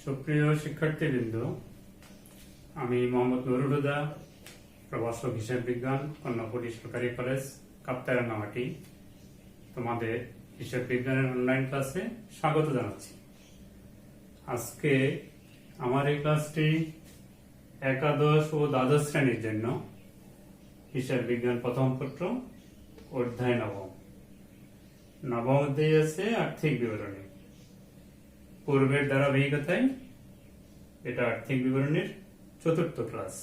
সুপ্রিয় শিক্ষার্থীবৃন্দ, আমি মোহাম্মদ নুরুল হুদা, প্রভাষক হিসাব বিজ্ঞান, কন্যাকুড়ি সরকারি কলেজ, কাপ্তাই রাঙ্গামাটি। তোমাদের হিসাব বিজ্ঞানের অনলাইন ক্লাসে স্বাগত জানাচ্ছি। আজকে আমার এই ক্লাসটি একাদশ ও দ্বাদশ শ্রেণীর জন্য। হিসাব বিজ্ঞান প্রথম পত্র, অধ্যায় নবম অধ্যায় আছে আর্থিক বিবরণী। পূর্বের ধারাবাহিকতায় এটা আর্থিক বিবরণীর চতুর্থ ক্লাস।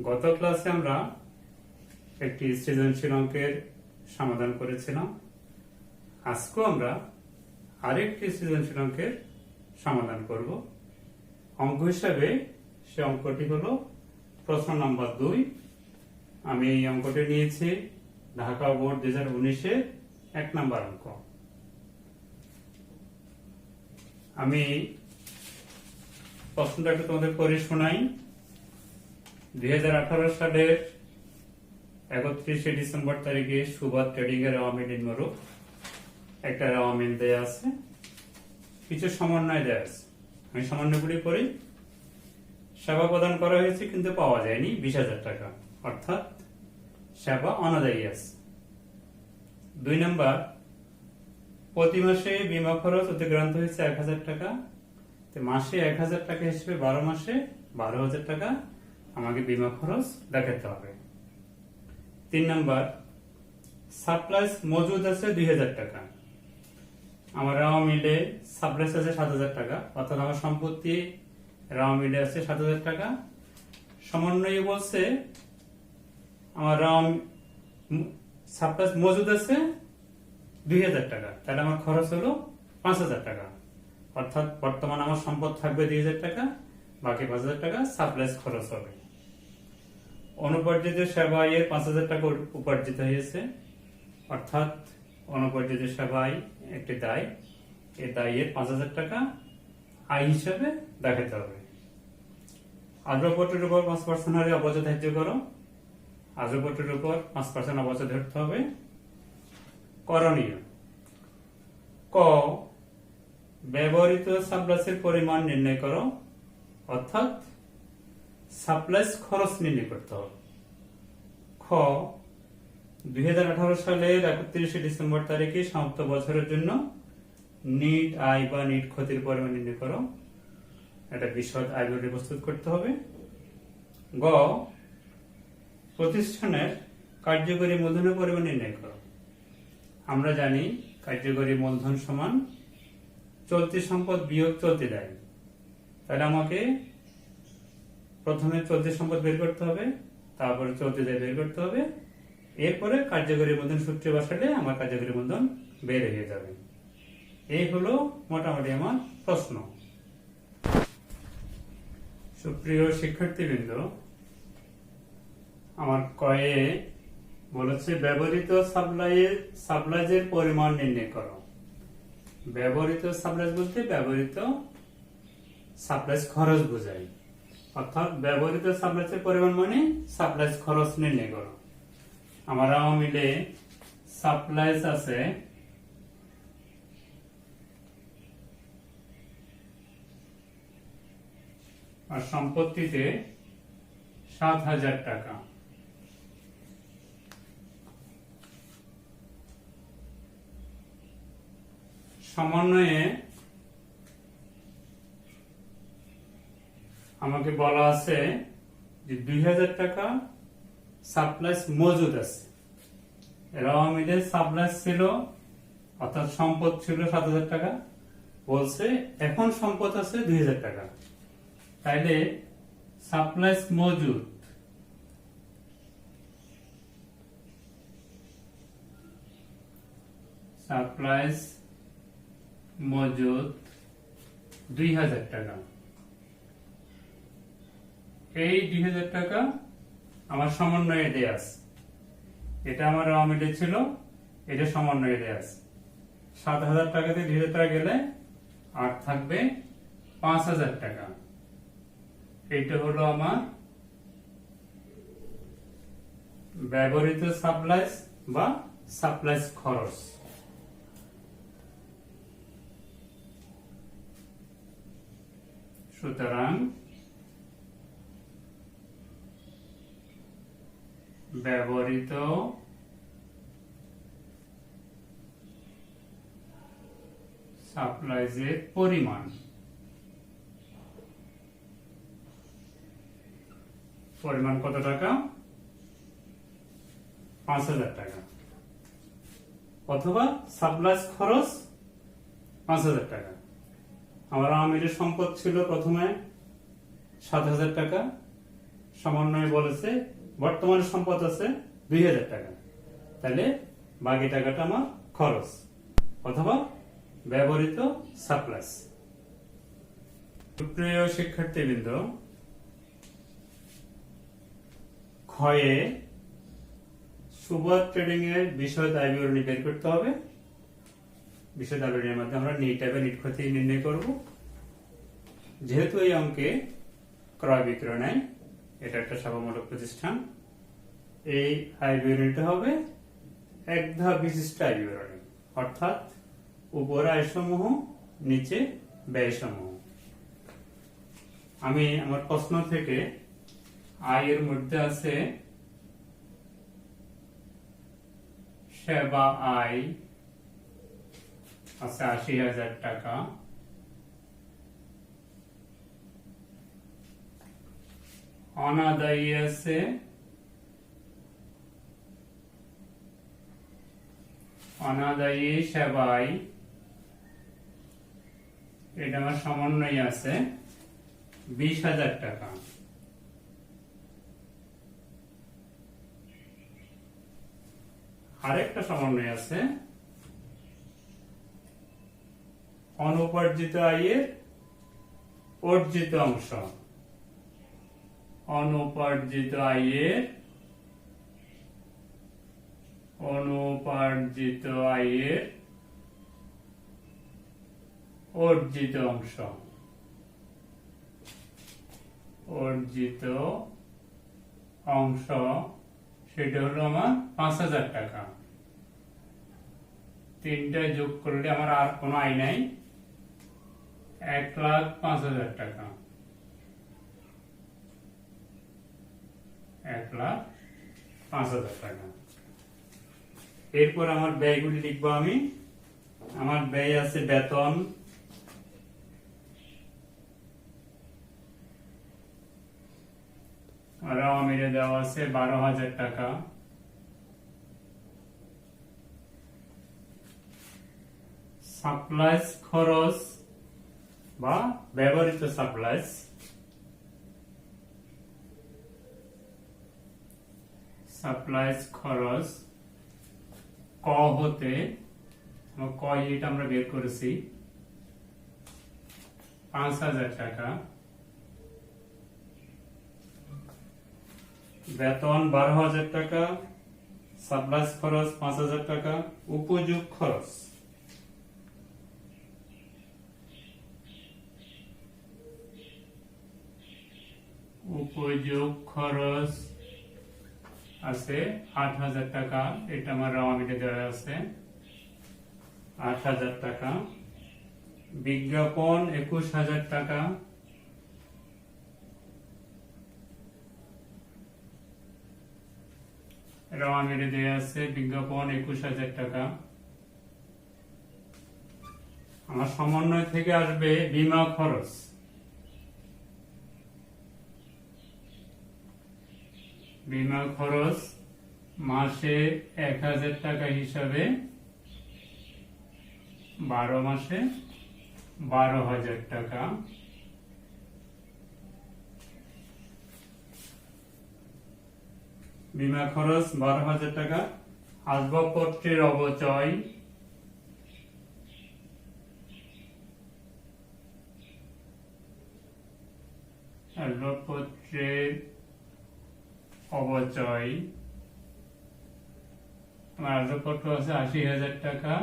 গত ক্লাসে আমরা একটি সৃজনশীল অঙ্কের সমাধান করেছিলাম। আজকেও আমরা আরেকটি সৃজনশীল অঙ্কের সমাধান করব। অঙ্ক হিসাবে সে অঙ্কটি হলো প্রশ্ন নম্বর 2। আমি এই অঙ্কটি নিয়েছি ঢাকা বোর্ড 2019-এর 1 নম্বর অঙ্ক। আমি প্রশ্নটা একটু তোমাদের করে শোনাই। 2018 সালের 31শে ডিসেম্বর তারিখে সুবাদ ট্রেডিং এর আওয়ামী নিম্নরূপ একটা আওয়ামী দেয়া আছে, কিছু সমন্বয় দেয়া আছে। আমি সমন্বয়গুলি করি। সেবা প্রদান করা হয়েছে কিন্তু পাওয়া যায়নি 20,000 টাকা, অর্থাৎ সেবা অনাদায়ী আছে। 2 নম্বর, প্রতি মাসে বীমা খরচ অতিক্রান্ত হয়েছে 1,000 টাকা। মাসে 1,000 টাকা হিসেবে 12 মাসে 12,000 টাকা আমাকে বীমা খরচ দেখাতে হবে। 3 নম্বর, সাপ্লাইস মজুদ আছে 2,000 টাকা। আমার রাওয়া মিলে সাপ্লাইস আছে 7,000 টাকা, অর্থাৎ আমার সম্পত্তি রাওয়া মিলে আছে 7,000 টাকা। সমন্বয় বলছে আমার রাওয়া সাপ্লাইস মজুদ আছে 2,000 টাকা, তাহলে আমার খরচ হলো 5,000 টাকা। অর্থাৎ বর্তমান আমার সম্পদ থাকবে 2,000 টাকা, বাকি 5,000 টাকা সাপ্লাইস খরচ হবে। অনুপার্জিত সেবায় 5,000 টাকা উপার্জিত হয়েছে, অর্থাৎ অনুপার্জিত সেবায় একটি দায়, এই দায়ের 5,000 টাকা আয় হিসাবে দেখাতে হবে। আদ্রপত্রের উপর 5% হারে অবচয় ধার্য করো। আদ্রপত্রের উপর 5% অবচয় ধরতে হবে। করণীয়: ক, ব্যবহৃত সাপ্লাইসের পরিমাণ নির্ণয় করো, অর্থাৎ সাপ্লাইস খরচ নির্ণয় করতে হবে। খ, 2018 সালের 31শে ডিসেম্বর তারিখে সমাপ্ত বছরের জন্য নিট আয় বা নিট ক্ষতির পরিমাণ নির্ণয় করো। এটা বিশদ আয় বিবরণী প্রস্তুত করতে হবে। গ, প্রতিষ্ঠানের কার্যকরী মূলধনের পরিমাণ নির্ণয় করো। আমরা জানি কার্যকরী মূলধন সমান চলতি সম্পদ বিয়োগ চলতি দায়। তাহলে আমাকে প্রথমে চলতি সম্পদ বের করতে হবে, তারপরে চলতি দায় বের করতে হবে, এরপরে কার্যকরী মূলধন সূত্রে বসালে আমার কার্যকরী মূলধন বের হয়ে যাবে। এই হলো মোটামুটি আমার প্রশ্ন। সুপ্রিয় শিক্ষার্থীবৃন্দ, আমার কয়ে বলেছে ব্যবহৃত সাপ্লাইজের পরিমাণ নির্ণয় করো। ব্যবহৃত সাপ্লাইজ বলতে ব্যবহৃত সাপ্লাইজ খরচ বোঝায়, অর্থাৎ ব্যবহৃত সাপ্লাইজের পরিমাণ মানে সাপ্লাইজ খরচ নির্ণয় করো। আমার মিলে সাপ্লাইজ আছে আর সম্পত্তিতে 7,000 টাকা। সমন্বয়ে আমাকে বলা আছে যে 2,000 টাকা সাপ্লাইস মজুদ আছে। রাওয়া মিলে সাপ্লাইস ছিল, অর্থাৎ সম্পদ ছিল 7,000 টাকা, বলছে এখন সম্পদ আছে 2,000 টাকা। তাইলে সাপ্লাইস মজুদ মজুদ 2,000 টাকা। এই 2,000 টাকা আমার সমন্বয়ে দেয়া আছে। এটা আমার রাওয়া মিলে ছিল, এটা সমন্বয়ে দেয়া আছে। 7,000 টাকাতে 2,000 টাকা গেলে আর থাকবে 5,000 টাকা। এইটা হলো আমার ব্যবহৃত সাপ্লাইস বা সাপ্লাইস খরচ। সুতরাং ব্যবহৃত সাপ্লাইজের পরিমাণ কত টাকা? 5,000 টাকা। অথবা সাপ্লাইজ খরচ 5,000 টাকা। আমার আমিরের সম্পদ ছিল প্রথমে 7,000 টাকা, সমন্বয় বলেছে বর্তমানে সম্পদ আছে 2,000 টাকা, তাহলে বাকি টাকাটা আমার খরচ অথবা ব্যবহৃত সাপ্লাইজ। প্রিয় শিক্ষার্থীবৃন্দ, ক্ষয়ে সুবোধ ট্রেডিং এর বিষয় দায় বিবরণী বের করতে হবে। বিষয় দায় বিবরণীর মাধ্যমে আমরা নিট এবং নিট ক্ষতি নির্ণয় করব। যেহেতু এই অঙ্কে ক্রয় বিক্রয় নাই, এটা একটা সেবামূলক প্রতিষ্ঠান, এই আয় বিবরণীটা হবে এক ধাপ বিশিষ্ট আয় বিবরণী, অর্থাৎ উপরে আয় সমূহ, নিচে ব্যয় সমূহ। আমি আমার প্রশ্ন থেকে আয়ের মধ্যে আছে সেবা আয় আছে 80,000 টাকা, অনাদায়ী আছে অনাদায়ী সেবায়, এটা আমার সমন্বয় আছে 20,000 টাকা। আরেকটা সমন্বয় আছে অনুপার্জিত আয়ের অর্জিত অংশ, অনুপার্জিত আয়ের অর্জিত অংশ, সেটা হলো আমার 5,000 টাকা। তিনটা যোগ করলে আমার আর কোনো আয় নাই, 1,05,000 টাকা। 1,05,000 টাকা। এরপর আমার ব্যয়গুলি লিখবো আমি। আমার ব্যয় আছে বেতন, আমিরে দেওয়া আছে 12,000 টাকা, সাপ্লাইজ খরচ বা ব্যবহৃত সাপ্লাইজ খরচ ক হতে ক এটা আমরা বের করেছি 5,000 টাকা, বেতন 12,000 টাকা, সাপ্লাইজ খরচ 5,000 টাকা, উপযোগ খরচ আছে 8,000 টাকা, এটা আমার রাওয়ামিটে দেওয়া আছে 8,000 টাকা, বিজ্ঞাপন 21,000 টাকা, রাওয়ামিটে দেওয়া আছে বিজ্ঞাপন 21,000 টাকা। আমার সমন্বয় থেকে আসবে বীমা খরচ, মাসে 1,000 টাকা হিসাবে 12 মাসে 12,000 টাকা। বীমা খরচ 12,000 টাকা। আসবাবপত্রের অবচয় আমার আসবাবপত্র আছে 80,000 টাকা,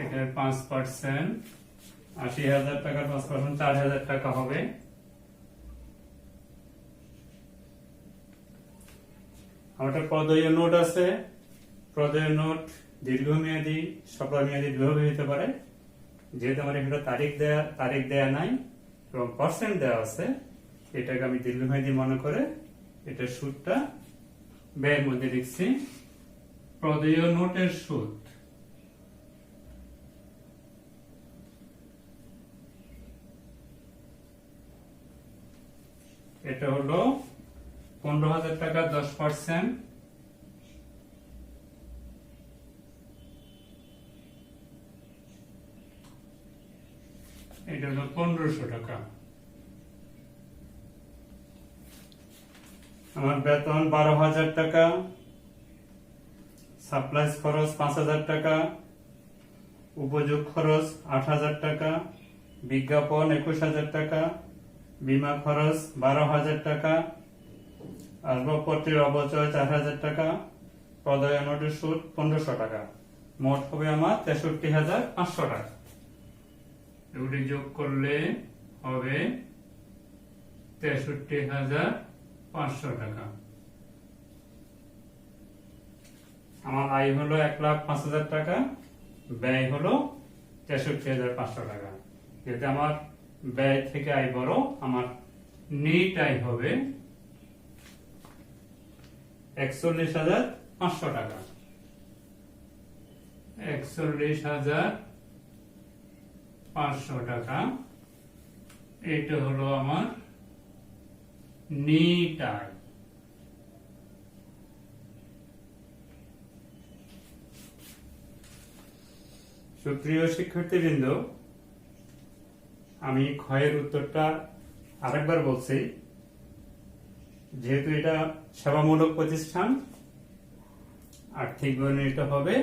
এটার 5%, 80,000 টাকার 5% 4,000 টাকা হবে। আমার প্রদেয় নোট আছে, প্রদেয় নোট দীর্ঘমেয়াদী স্বল্পমেয়াদী দুভাবে হতে পারে। যেহেতু আমার এখানে তারিখ দেয়া নাই, এবং পার্সেন্ট দেওয়া আছে, এটাকে আমি দীর্ঘমেয়াদী মনে করে এটা সুদটা ব্যয়ের মধ্যে লিখছি। প্রদেয় নোটের সুদ এটা হলো 15,000 টাকা 10%, এটা হলো 1500 টাকা। আমার বেতন 12,000 টাকা, সাপ্লাইজ খরচ 5,000 টাকা, উপযোগ খরচ 8,000 টাকা, বিজ্ঞাপন 21,000 টাকা, বীমা খরচ 12,000 টাকা, আসবাবপত্রের অবচয় 4,000 টাকা, প্রদেয় নোটের সুদ 1500 টাকা। মোট হবে আমার 63,500 টাকা। এগুলি যোগ করলে হবে 63,500 টাকা। আমার আয় হলো 1,05,000 টাকা, ব্যয় হলো 63,500 টাকা। যেহেতু আমার ব্যয় থেকে আয় বড়, আমার নেট আয় হবে 41,500 টাকা। 41,500 টাকা, এটা হলো আমার নেট আয়। সুপ্রিয় শিক্ষার্থীবৃন্দ, আমি ক্ষয়ের উত্তরটা আরেকবার বলছি। যেহেতু এটা সেবামূলক প্রতিষ্ঠান, আর্থিক গণনা এটা হবে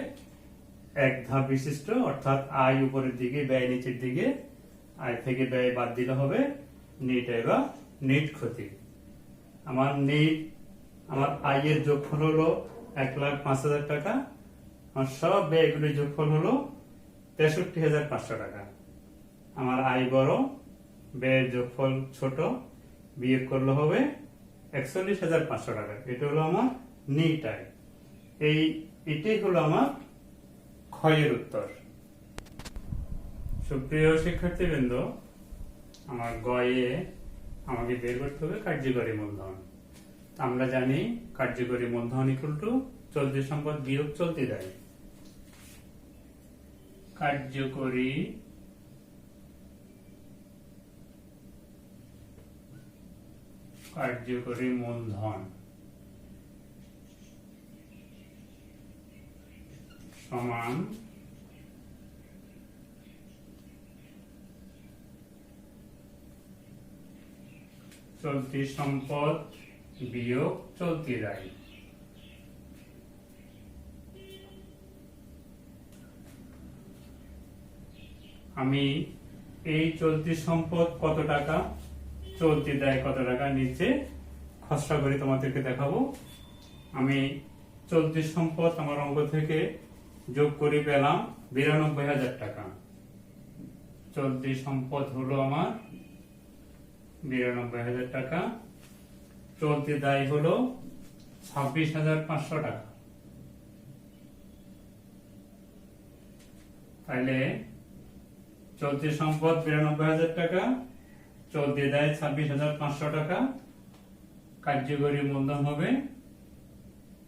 এক ধাপ বিশিষ্ট, অর্থাৎ আয় উপরের দিকে ব্যয় নিচের দিকে, আয় থেকে ব্যয় বাদ দিলে হবে নেট আয় বা নেট ক্ষতি। আমার আয়ের যোগফল হলো 1,05,000 টাকা, আমার সব ব্যয়গুলির যোগফল হলো 63,500 টাকা। আমার আয় বড়, ব্যয়ের যোগফল ছোট, বিয়োগ করলে হবে 41,500 টাকা। এটা হলো আমার নেট আয়। এটাই হলো আমার ক্ষয়ের উত্তর। সুপ্রিয় শিক্ষার্থীবৃন্দ, আমার গয়ে আমাকে বের করতে হবে কার্যকরী মূলধন। আমরা জানি কার্যকরী মূলধন ইকুয়াল টু চলতি সম্পদ বিয়োগ চলতি দায়। কার্যকরী মূলধন সমান চলতি সম্পদ বিয়োগ চলতি দায়। আমি এই চলতি সম্পদ কত টাকা, চলতি দায় কত টাকা নিচে খসড়া করে তোমাদেরকে দেখাবো। আমি চলতি সম্পদ আমার অঙ্ক থেকে যোগ করে পেলাম 92,000 টাকা। চলতি সম্পদ হলো আমার 92,000 টাকা। চলতি দায় হলো 26,500 টাকা। তাহলে চলতি সম্পদ 92,000 টাকা, চলতি দায় 26,500 টাকা, কার্যকরী মূলধন হবে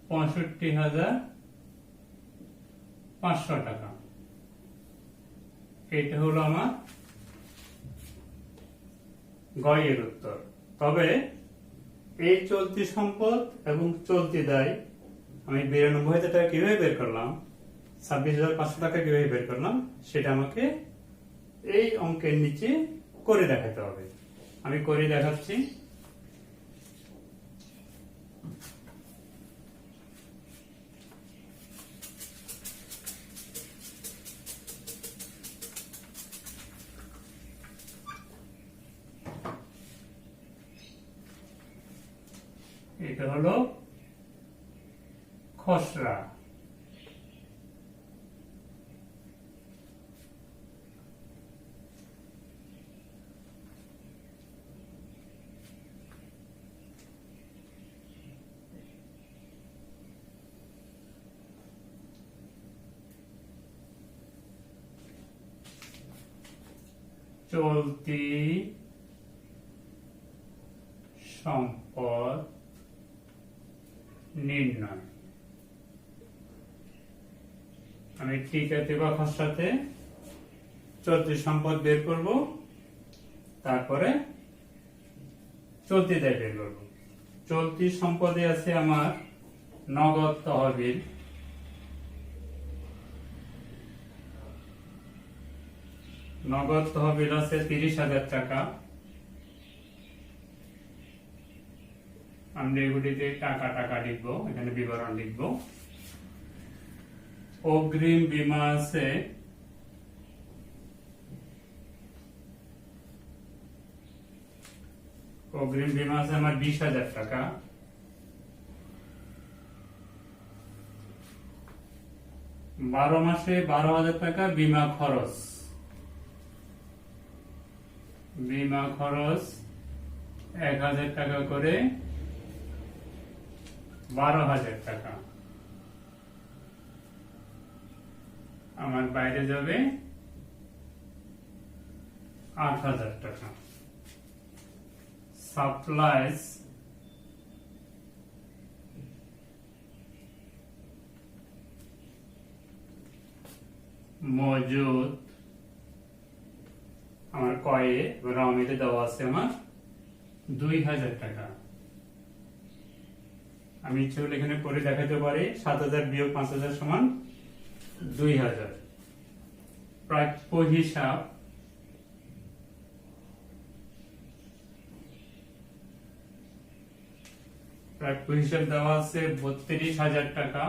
65,500 টাকা। এটা হলো আমার গয়ের উত্তর। তবে এই চলতি সম্পদ এবং চলতি দায় আমি 92,000 টাকা কিভাবে বের করলাম, 26,500 টাকা কিভাবে বের করলাম, সেটা আমাকে এই অঙ্কের নিচে করে দেখাতে হবে। আমি করে দেখাচ্ছি। এটা হলো খসড়া। চলতি সম্পদ নির্ণয়। আমি টিকাতে বা খসড়াতে চলতি সম্পদ বের করব, তারপরে চলতি দায় বের করব। চলতি সম্পদে আছে আমার নগদ তহবিল, নগদ তহবিল আছে 30,000 টাকা। আমরা এগুলিতে টাকা টাকা লিখবো, এখানে বিবরণ লিখবো। অগ্রিম বীমা আছে আমার 20,000 টাকা। বারো মাসে 12,000 টাকা বীমা খরচ। বীমা খরচ 1,000 টাকা করে 12,000 টাকা আমার বাইরে যাবে 8,000 টাকা। সাপ্লাইজ মজুদ আমার কয়ে রামিতে দেওয়া আছে আমার 2,000 টাকা। আমি ইচ্ছে হলে এখানে করে দেখাতে পারি 7,000 বিয়োগ 5,000 সমান 2,000। প্রাপ্য হিসাব দেওয়া আছে 32,000 টাকা।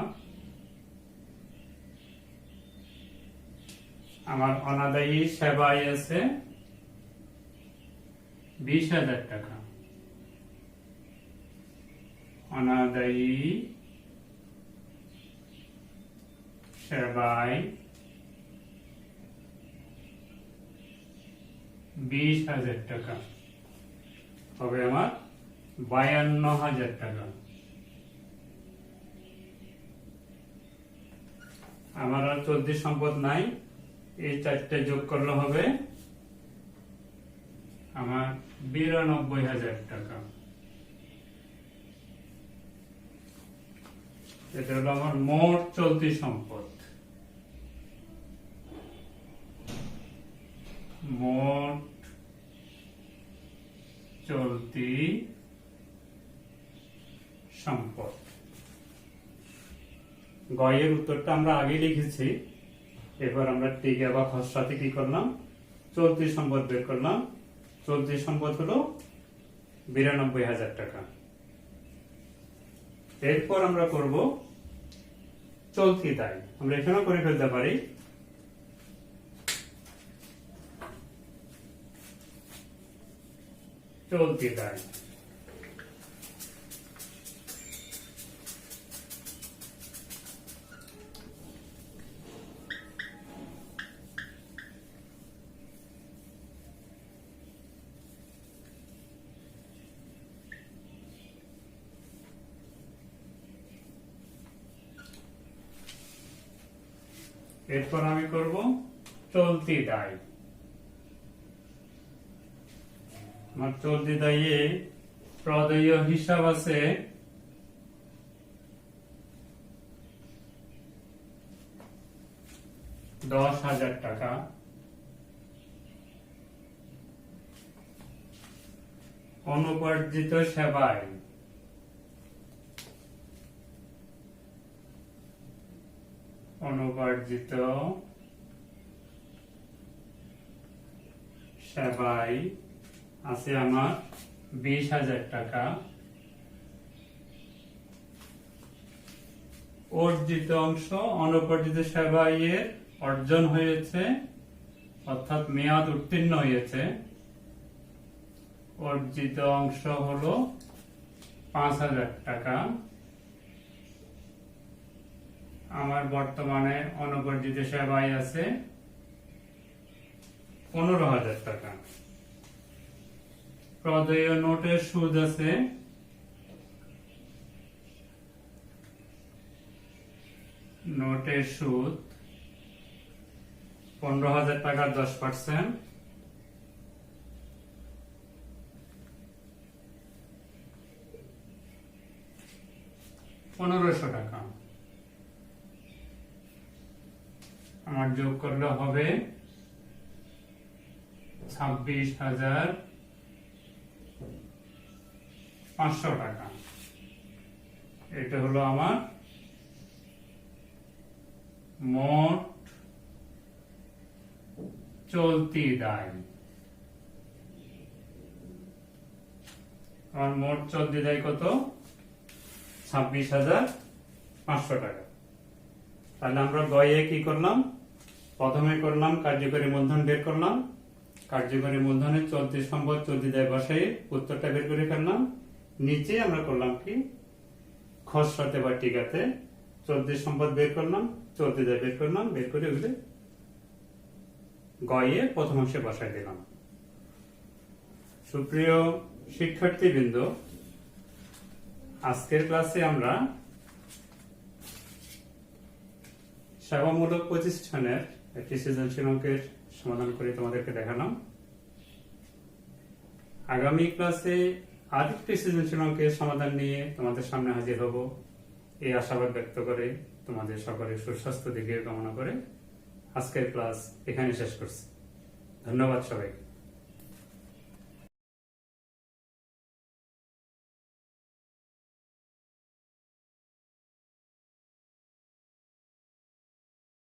আমার অনাদায়ী সেবায় আছে 20,000 টাকা। অনাদায়ী সেবায় 20,000 টাকা হবে আমার 52,000 টাকা। আমার আর চলতি সম্পদ নাই, এই চারটে যোগ করলে হবে আমার 92,000 টাকা। এটা হলো আমার মোট চলতি সম্পদ। মোট চলতি সম্পদ। গয়ের উত্তরটা আমরা আগে লিখেছি, এবার আমরা টিকা বা খসড়াতে কি করলাম, চলতি সম্পদ বের করলাম। চলতি সম্পদ হলো 92,000 টাকা। এরপর আমরা করব চলতি দায়। আমরা এখানেও করে ফেলতে পারি। চলতি দায় এরপর আমি করব চলতি দায়। আমার চলতি দায়ে প্রদেয় হিসাব আছে 10,000 টাকা। অনুপার্জিত সেবায় আছে আমার 20,000 টাকা। অর্জিত অংশ অনুপার্জিত সেবায় অর্জন হয়েছে, অর্থাৎ মেয়াদ উত্তীর্ণ হয়েছে। অর্জিত অংশ হলো 5,000 টাকা। আমার বর্তমানে অনুপার্জিত সেবায় আছে 15,000 টাকা। প্রদেয় নোটের সুদ আছে নোটের সুদ 15,000 টাকার 10%। 1500 টাকা। আমার যোগ করলে হবে 26,500 টাকা। এটা হলো আমার মোট চলতি দায়। আমার মোট চলতি দায় কত? 26,500 টাকা। তাহলে আমরা গয়ে কি করলাম? প্রথমে করলাম কার্যকরী মূলধন বের করলাম, কার্যকরী মূলধনে চলতি সম্পদ চলতি দায় বসাই উত্তরটা বের করে ফেললাম। নিচে আমরা করলাম কি, খসড়াতে বা টিকাতে চলতি সম্পদ বের করলাম, চলতি দায় বের করলাম, বের করে ওগুলো গয়ে প্রথম অংশে বসাই দিলাম। সুপ্রিয় শিক্ষার্থীবৃন্দ, আজকের ক্লাসে আমরা সেবামূলক প্রতিষ্ঠানের একটি সৃজনশীল অঙ্কের সমাধান করে তোমাদেরকে দেখালাম। আগামী ক্লাসে আরেকটি সৃজনশীল অঙ্কের সমাধান নিয়ে তোমাদের সামনে হাজির হব, এই আশাবাদ ব্যক্ত করে তোমাদের সকলের সুস্বাস্থ্য দিকে কামনা করে আজকের ক্লাস এখানে শেষ করছি। ধন্যবাদ সবাইকে।